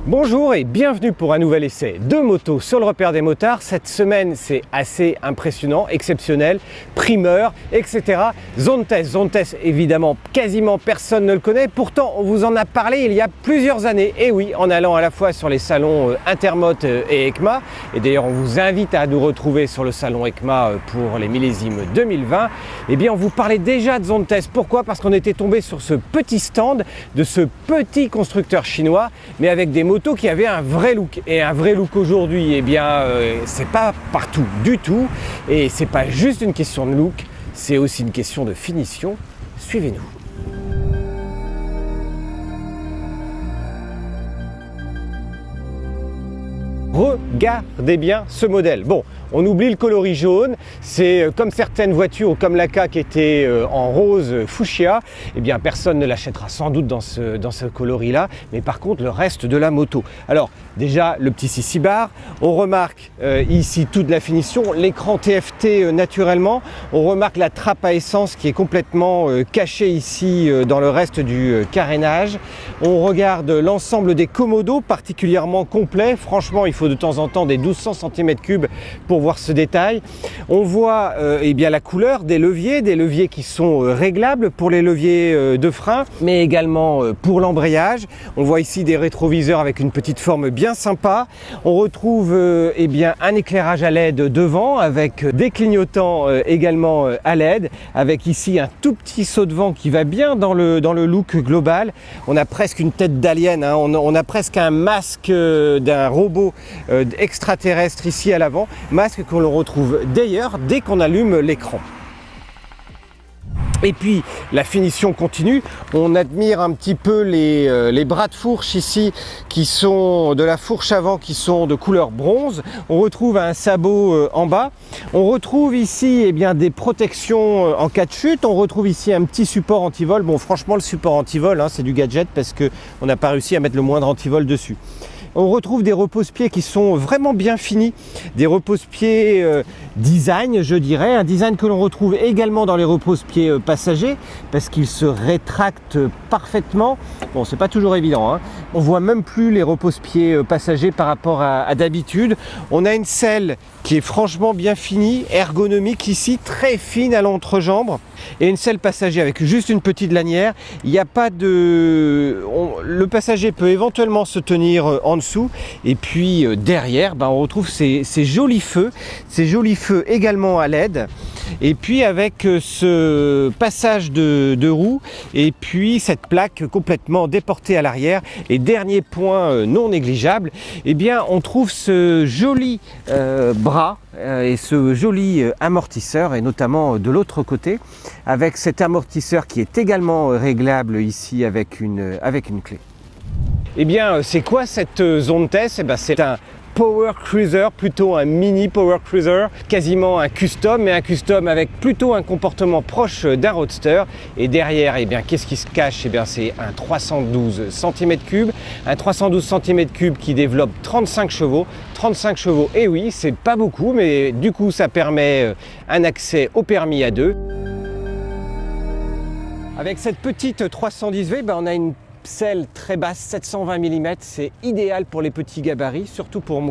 Bonjour et bienvenue pour un nouvel essai de moto sur le repère des motards. Cette semaine, c'est assez impressionnant, exceptionnel, primeur, etc. Zone test, évidemment, quasiment personne ne le connaît. Pourtant, on vous en a parlé il y a plusieurs années. Et oui, en allant à la fois sur les salons Intermot et EICMA. Et d'ailleurs, on vous invite à nous retrouver sur le salon EICMA pour les millésimes 2020. Eh bien, on vous parlait déjà de zone test. Pourquoi? Parce qu'on était tombé sur ce petit stand de ce petit constructeur chinois, mais avec des moto qui avait un vrai look. Et un vrai look aujourd'hui, eh bien, c'est pas partout du tout. Et c'est pas juste une question de look, c'est aussi une question de finition. Suivez-nous. Regardez bien ce modèle. Bon, on oublie le coloris jaune, c'est comme certaines voitures, comme la Ka qui était en rose fuchsia, eh bien personne ne l'achètera sans doute dans ce coloris-là, mais par contre le reste de la moto. Alors déjà le petit 6 bar, on remarque ici toute la finition, l'écran TFT naturellement, on remarque la trappe à essence qui est complètement cachée ici dans le reste du carénage, on regarde l'ensemble des commodos particulièrement complets, franchement il faut de temps en temps des 1200 cm3 pour voir ce détail. On voit eh bien la couleur des leviers qui sont réglables pour les leviers de frein, mais également pour l'embrayage. On voit ici des rétroviseurs avec une petite forme bien sympa. On retrouve eh bien un éclairage à LED devant avec des clignotants également à LED, avec ici un tout petit saut de vent qui va bien dans le look global. On a presque une tête d'alien, hein. On a presque un masque d'un robot extraterrestre ici à l'avant, masque qu'on le retrouve d'ailleurs dès qu'on allume l'écran. Et puis la finition continue, on admire un petit peu les bras de fourche ici qui sont de la fourche avant qui sont de couleur bronze. On retrouve un sabot en bas, on retrouve ici eh bien, des protections en cas de chute, on retrouve ici un petit support anti-vol. Bon franchement le support anti-vol hein, c'est du gadget parce qu'on n'a pas réussi à mettre le moindre anti-vol dessus. On retrouve des repose-pieds qui sont vraiment bien finis, des repose-pieds design, je dirais, un design que l'on retrouve également dans les repose-pieds passagers parce qu'ils se rétractent parfaitement. Bon, c'est pas toujours évident, hein. On voit même plus les repose-pieds passagers par rapport à d'habitude. On a une selle qui est franchement bien finie, ergonomique ici, très fine à l'entrejambe, et une selle passager avec juste une petite lanière. Il n'y a pas de... Le passager peut éventuellement se tenir en dessous, et puis derrière, on retrouve ces jolis feux également à LED, et puis avec ce passage de roue, et puis cette plaque complètement déportée à l'arrière. Et dernier point non négligeable, eh bien on trouve ce joli bras et ce joli amortisseur, et notamment de l'autre côté avec cet amortisseur qui est également réglable ici avec une clé. Eh bien c'est quoi cette zone test? Eh bien, c'est un Power Cruiser, plutôt un mini Power Cruiser, quasiment un custom, mais un custom avec plutôt un comportement proche d'un roadster. Et derrière, eh bien, qu'est-ce qui se cache? Eh bien, c'est un 312 cm3, un 312 cm3 qui développe 35 chevaux. 35 chevaux, et oui, c'est pas beaucoup, mais du coup, ça permet un accès au permis à deux. Avec cette petite 310V, on a une selle très basse, 720 mm, c'est idéal pour les petits gabarits, surtout pour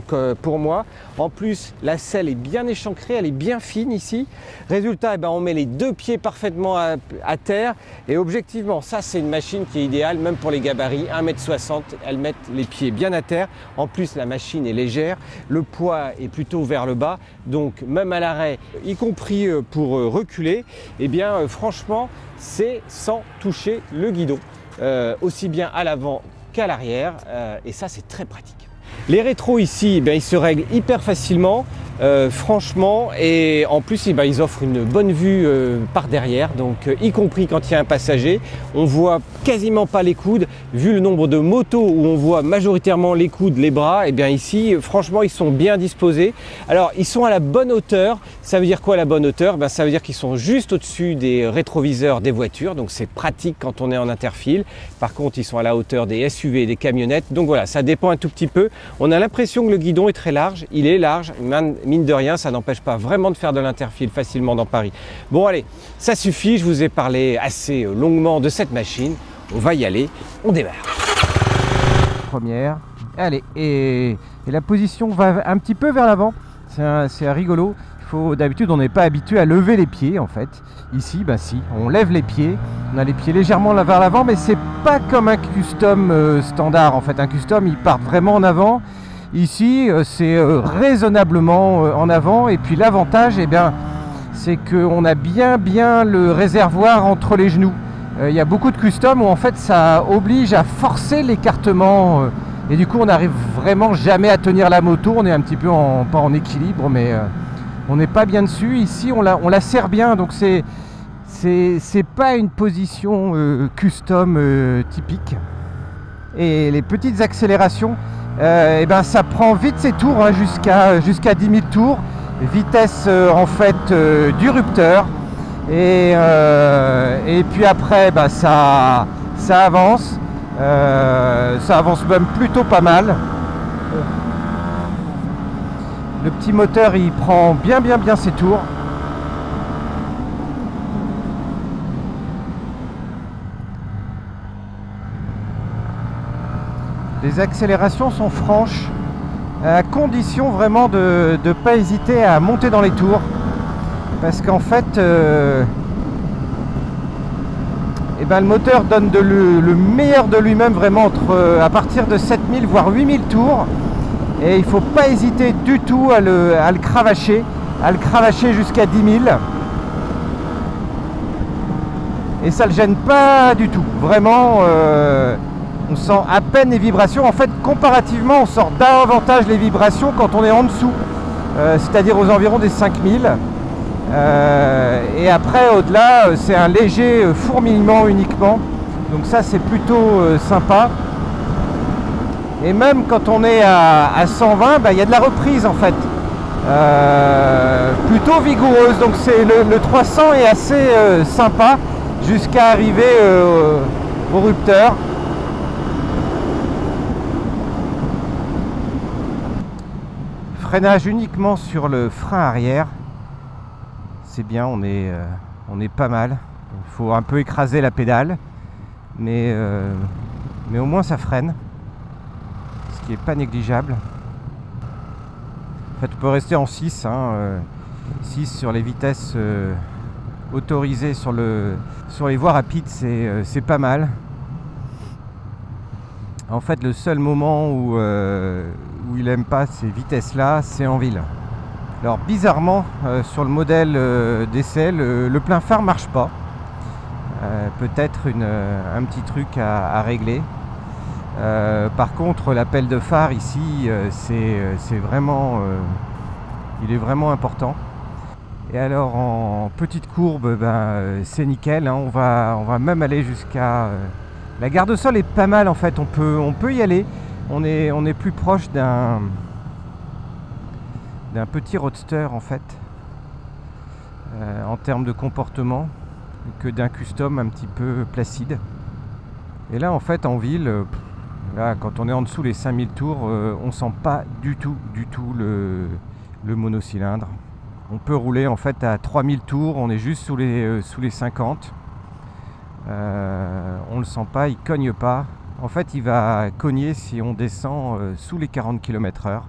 moi. En plus, la selle est bien échancrée, elle est bien fine ici. Résultat, on met les deux pieds parfaitement à terre, et objectivement, ça c'est une machine qui est idéale, même pour les gabarits, 1,60 m, elles mettent les pieds bien à terre. En plus, la machine est légère, le poids est plutôt vers le bas, donc même à l'arrêt, y compris pour reculer, eh bien franchement, c'est sans toucher le guidon. Aussi bien à l'avant qu'à l'arrière, et ça c'est très pratique. Les rétros ici, ils se règlent hyper facilement, franchement, et en plus ils offrent une bonne vue par derrière, donc y compris quand il y a un passager. On voit quasiment pas les coudes, vu le nombre de motos où on voit majoritairement les coudes, les bras, et bien ici franchement ils sont bien disposés. Alors ils sont à la bonne hauteur. Ça veut dire quoi la bonne hauteur? Ça veut dire qu'ils sont juste au-dessus des rétroviseurs des voitures, donc c'est pratique quand on est en interfile. Par contre ils sont à la hauteur des SUV et des camionnettes, donc voilà, ça dépend un tout petit peu. On a l'impression que le guidon est très large, il est large, mine de rien, ça n'empêche pas vraiment de faire de l'interfile facilement dans Paris. Bon allez, ça suffit, je vous ai parlé assez longuement de cette machine, on va y aller, on démarre. première. Allez, et la position va un petit peu vers l'avant. C'est rigolo. D'habitude, on n'est pas habitué à lever les pieds en fait. Ici, bah si, on lève les pieds. On a les pieds légèrement vers l'avant, mais c'est pas comme un custom standard en fait. Un custom, il part vraiment en avant. Ici, c'est raisonnablement en avant. Et puis l'avantage, eh bien, c'est qu'on a bien le réservoir entre les genoux. Il y a beaucoup de custom où en fait ça oblige à forcer l'écartement. Et du coup, on n'arrive vraiment jamais à tenir la moto. On est un petit peu pas en équilibre, mais on n'est pas bien dessus. Ici, on la serre bien, donc c'est pas une position custom typique. Et les petites accélérations, et ben ça prend vite ses tours, hein, jusqu'à 10 000 tours. Vitesse en fait du Rupteur. Et puis après, bah, ça avance. Ça avance même plutôt pas mal. Le petit moteur, il prend bien ses tours. Les accélérations sont franches, à condition vraiment de ne pas hésiter à monter dans les tours. Parce qu'en fait, eh ben, le moteur donne le meilleur de lui-même vraiment à partir de 7000 voire 8000 tours. Et il ne faut pas hésiter du tout à le cravacher, jusqu'à 10 000. Et ça ne le gêne pas du tout. Vraiment, on sent à peine les vibrations. En fait, comparativement, on sent davantage les vibrations quand on est en dessous, c'est-à-dire aux environs des 5000. Et après, au-delà, c'est un léger fourmillement uniquement. Donc ça, c'est plutôt sympa. Et même quand on est à 120, bah, y a de la reprise en fait, plutôt vigoureuse. Donc le 300 est assez sympa jusqu'à arriver au Rupteur. Freinage uniquement sur le frein arrière. C'est bien, on est pas mal. Il faut un peu écraser la pédale, mais au moins ça freine. Qui est pas négligeable. En fait, on peut rester en 6, 6 sur les vitesses autorisées sur les voies rapides, c'est pas mal. En fait, le seul moment où il aime pas ces vitesses-là, c'est en ville. Alors bizarrement, sur le modèle d'essai, le plein phare marche pas. Peut-être un petit truc à régler. Par contre, l'appel de phare ici, c'est vraiment, il est vraiment important. Et alors en petite courbe, ben, c'est nickel, hein, on va même aller jusqu'à la garde au sol est pas mal en fait. On peut y aller. On est plus proche d'un petit roadster en fait, en termes de comportement, que d'un custom un petit peu placide. Et là en fait en ville, là, quand on est en dessous les 5000 tours, on sent pas du tout le monocylindre. On peut rouler en fait à 3000 tours, on est juste sous les 50. On le sent pas, il cogne pas. En fait, il va cogner si on descend sous les 40 km/h.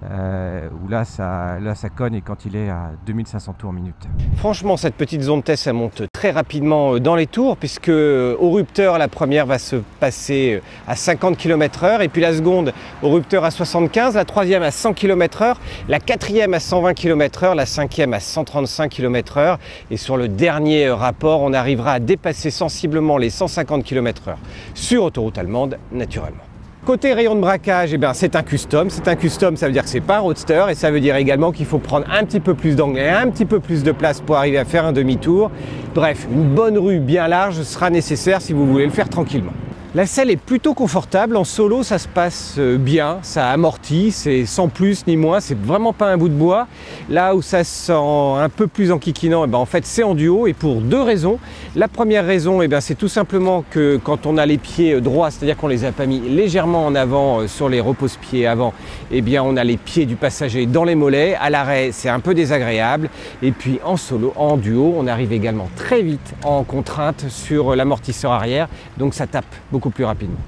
Où là ça cogne quand il est à 2500 tours minute. Franchement, cette petite zone test, ça monte très rapidement dans les tours, puisque au Rupteur, la première va se passer à 50 km/h, et puis la seconde au Rupteur à 75, la troisième à 100 km/h, la quatrième à 120 km/h, la cinquième à 135 km/h, et sur le dernier rapport, on arrivera à dépasser sensiblement les 150 km/h sur autoroute allemande, naturellement. Côté rayon de braquage, eh bien, c'est un custom. C'est un custom, ça veut dire que c'est pas un roadster, et ça veut dire également qu'il faut prendre un petit peu plus d'angle et un petit peu plus de place pour arriver à faire un demi-tour. Bref, une bonne rue bien large sera nécessaire si vous voulez le faire tranquillement. La selle est plutôt confortable, en solo ça se passe bien, ça amortit, c'est sans plus ni moins, c'est vraiment pas un bout de bois. Là où ça se sent un peu plus enquiquinant, et ben en fait c'est en duo, et pour deux raisons. La première raison, et ben c'est tout simplement que quand on a les pieds droits, c'est-à-dire qu'on les a pas mis légèrement en avant sur les repose-pieds avant, et bien on a les pieds du passager dans les mollets, à l'arrêt c'est un peu désagréable, et puis en solo, en duo, on arrive également très vite en contrainte sur l'amortisseur arrière, donc ça tape beaucoup plus rapidement.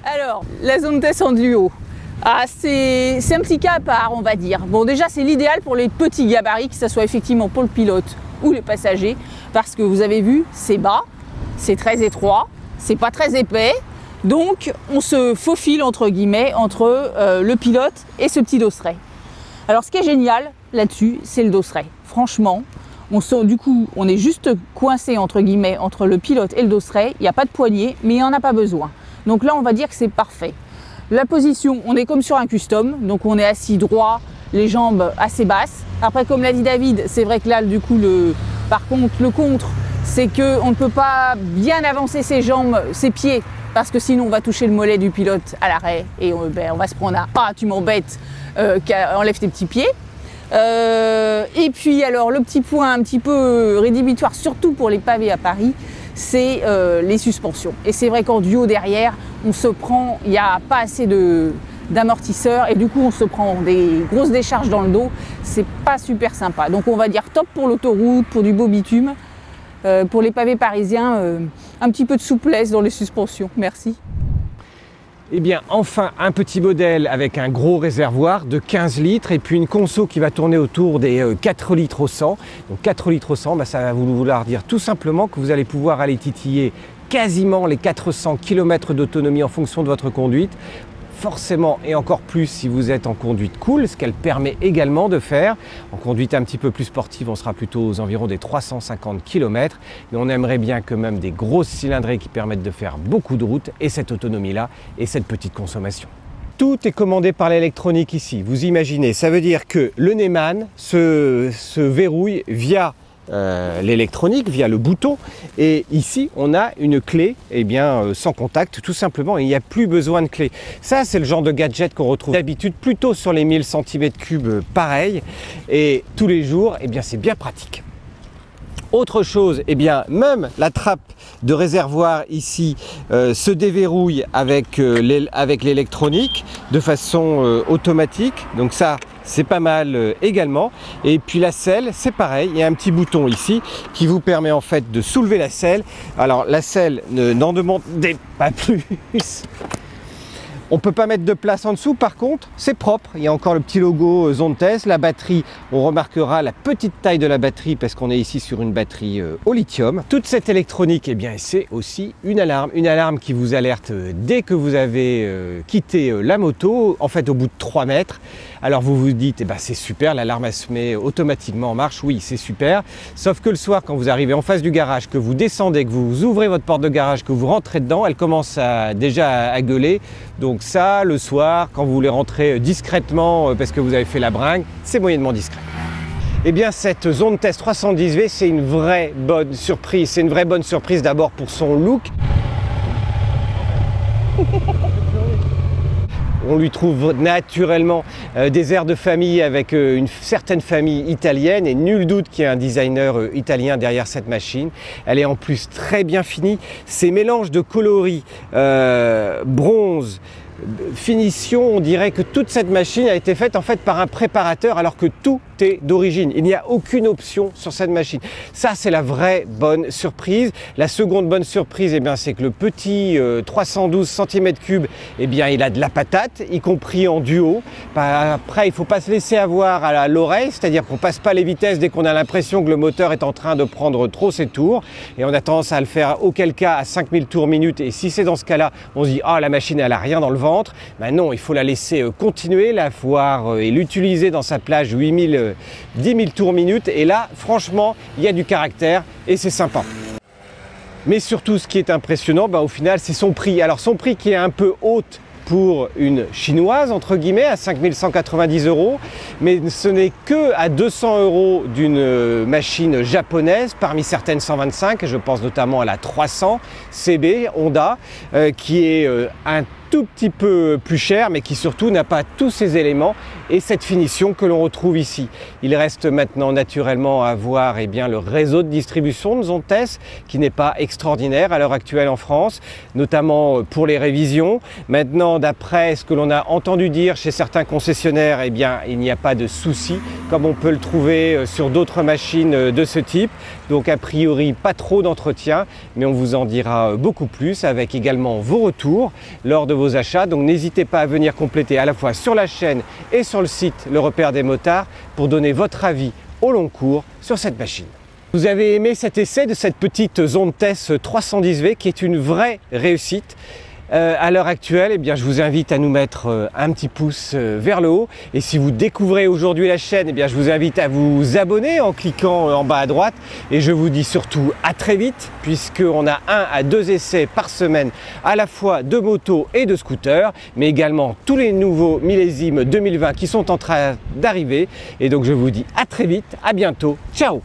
Alors Alors, la zone test en duo. Ah, c'est un petit cas à part, on va dire. Bon, déjà, c'est l'idéal pour les petits gabarits, que ce soit effectivement pour le pilote ou les passagers, parce que vous avez vu, c'est bas, c'est très étroit, c'est pas très épais, donc on se faufile entre guillemets entre le pilote et ce petit dosseret. Alors, ce qui est génial là-dessus, c'est le dosseret. Franchement, du coup, on est juste coincé entre guillemets entre le pilote et le dosseret. Il n'y a pas de poignée, mais il n'y en a pas besoin. Donc là, on va dire que c'est parfait. La position, on est comme sur un custom, donc on est assis droit, les jambes assez basses. Après, comme l'a dit David, c'est vrai que là, du coup, par contre, le contre, c'est qu'on ne peut pas bien avancer ses jambes, ses pieds, parce que sinon on va toucher le mollet du pilote à l'arrêt et on va se prendre un « Ah, tu m'embêtes, enlève tes petits pieds ». Et puis alors le petit point un petit peu rédhibitoire, surtout pour les pavés à Paris, c'est les suspensions. Et c'est vrai qu'en duo derrière, on se prend, il n'y a pas assez d'amortisseurs et du coup on se prend des grosses décharges dans le dos. C'est pas super sympa. Donc on va dire top pour l'autoroute, pour du beau bitume. Pour les pavés parisiens, un petit peu de souplesse dans les suspensions. Merci. Eh bien, enfin, un petit modèle avec un gros réservoir de 15 litres et puis une conso qui va tourner autour des 4 litres au 100. Donc 4 litres au 100, ça va vouloir dire tout simplement que vous allez pouvoir aller titiller quasiment les 400 km d'autonomie en fonction de votre conduite. Forcément, et encore plus si vous êtes en conduite cool, ce qu'elle permet également de faire. En conduite un petit peu plus sportive, on sera plutôt aux environs des 350 km. Mais on aimerait bien que même des grosses cylindrées qui permettent de faire beaucoup de routes et cette autonomie-là et cette petite consommation. Tout est commandé par l'électronique ici. Vous imaginez, ça veut dire que le Neyman se verrouille via l'électronique, via le bouton, et ici on a une clé sans contact tout simplement, il n'y a plus besoin de clé. Ça c'est le genre de gadget qu'on retrouve d'habitude plutôt sur les 1000 cm3 pareil, et tous les jours c'est bien pratique. Autre chose, même la trappe de réservoir ici se déverrouille avec l'électronique de façon automatique, donc ça c'est pas mal également. Et puis la selle, c'est pareil, il y a un petit bouton ici qui vous permet en fait de soulever la selle. Alors la selle, n'en demandez pas plus. On ne peut pas mettre de place en dessous, par contre, c'est propre. Il y a encore le petit logo Zone Test. La batterie, on remarquera la petite taille de la batterie parce qu'on est ici sur une batterie au lithium. Toute cette électronique, c'est aussi une alarme qui vous alerte dès que vous avez quitté la moto, en fait au bout de 3 mètres. Alors vous vous dites, c'est super, l'alarme elle se met automatiquement en marche. Oui, c'est super. Sauf que le soir, quand vous arrivez en face du garage, que vous descendez, que vous ouvrez votre porte de garage, que vous rentrez dedans, elle commence déjà à gueuler. Donc ça, le soir, quand vous voulez rentrer discrètement parce que vous avez fait la bringue, c'est moyennement discret. Cette Zone Test 310V, c'est une vraie bonne surprise. C'est une vraie bonne surprise d'abord pour son look. On lui trouve naturellement des airs de famille avec une certaine famille italienne et nul doute qu'il y a un designer italien derrière cette machine. Elle est en plus très bien finie. Ces mélanges de coloris, bronze, finition, on dirait que toute cette machine a été faite en fait par un préparateur alors que tout est d'origine. Il n'y a aucune option sur cette machine. Ça, c'est la vraie bonne surprise. La seconde bonne surprise, c'est que le petit 312 cm3, il a de la patate, y compris en duo. Après, il ne faut pas se laisser avoir à l'oreille, c'est-à-dire qu'on ne passe pas les vitesses dès qu'on a l'impression que le moteur est en train de prendre trop ses tours. Et on a tendance à le faire auquel cas à 5000 tours minute. Et si c'est dans ce cas-là, on se dit « Ah, la machine, elle n'a rien dans le ventre ». Non, il faut la laisser continuer, la voir et l'utiliser dans sa plage 10 000 tours minute, et là franchement il y a du caractère et c'est sympa. Mais surtout ce qui est impressionnant au final c'est son prix. Alors son prix qui est un peu haute pour une chinoise entre guillemets à 5 190 €, mais ce n'est que à 200 € d'une machine japonaise parmi certaines 125, je pense notamment à la 300 CB Honda qui est un tout petit peu plus cher, mais qui surtout n'a pas tous ces éléments et cette finition que l'on retrouve ici. Il reste maintenant naturellement à voir le réseau de distribution de Zone Test qui n'est pas extraordinaire à l'heure actuelle en France, notamment pour les révisions. Maintenant, d'après ce que l'on a entendu dire chez certains concessionnaires, il n'y a pas de souci comme on peut le trouver sur d'autres machines de ce type. Donc a priori pas trop d'entretien, mais on vous en dira beaucoup plus avec également vos retours lors de vos vos achats. Donc n'hésitez pas à venir compléter à la fois sur la chaîne et sur le site Le Repère des Motards pour donner votre avis au long cours sur cette machine. Vous avez aimé cet essai de cette petite Zontes 310V qui est une vraie réussite. À l'heure actuelle, eh bien, je vous invite à nous mettre un petit pouce vers le haut. Et si vous découvrez aujourd'hui la chaîne, eh bien, je vous invite à vous abonner en cliquant en bas à droite. Et je vous dis surtout à très vite, puisqu'on a 1 à 2 essais par semaine, à la fois de motos et de scooters, mais également tous les nouveaux millésimes 2020 qui sont en train d'arriver. Et donc je vous dis à très vite, à bientôt, ciao!